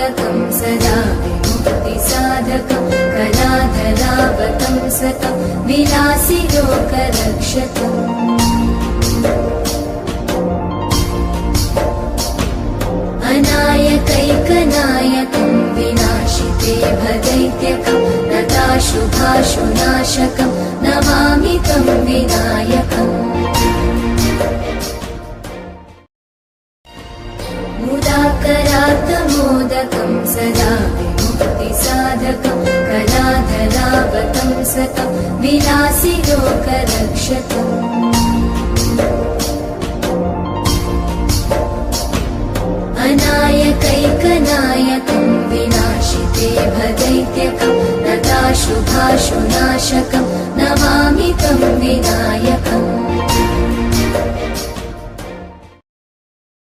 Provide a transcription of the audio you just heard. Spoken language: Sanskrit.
मोदकं सदा विमुक्तिसाधकं कलाधरावतंसकं विलासिलोकरक्षकम् अनायकैकनायकं विनाशिते भदैत्यकं नताशुभाशुनाशकं नमामि तं विनायकम् मुदाकरात्तमोदकं सदा विमुक्तिसाधकं कलाधरावतंसकं विलासिलोकरक्षकम् अनायकैकनायकं विनाशिते भदैत्यकं नताशुभाशुनाशकं नमामि तं विनायकम्